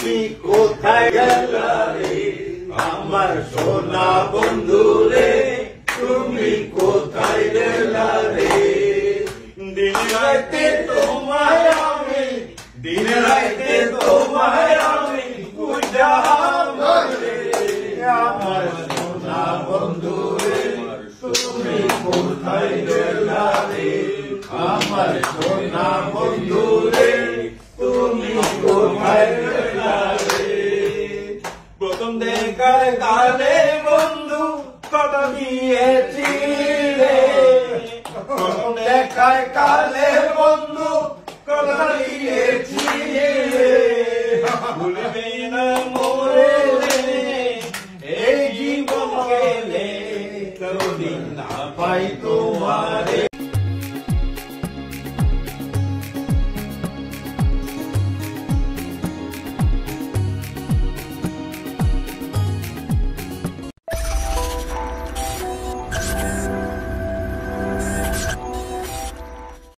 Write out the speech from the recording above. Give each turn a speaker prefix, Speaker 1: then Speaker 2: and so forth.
Speaker 1: তুমি কোথায় গেলা রে আমার সোনা বন্ধু রে তুমি কোথায় গেলা রে দিন রাতে তোমায় আমি দিন রাতে তোমায় আমি পূজা করে আমার সোনা বন্ধু রে তুমি কোথায় গেলা রে আমার সোনা বন্ধু রে তুমি কোথায় গেলা রে প্রথম দেখার কালে বন্ধু কথা দিয়েছিলে প্রথম দেখার কালে বন্ধু কথা দিয়েছিলে ভুলবে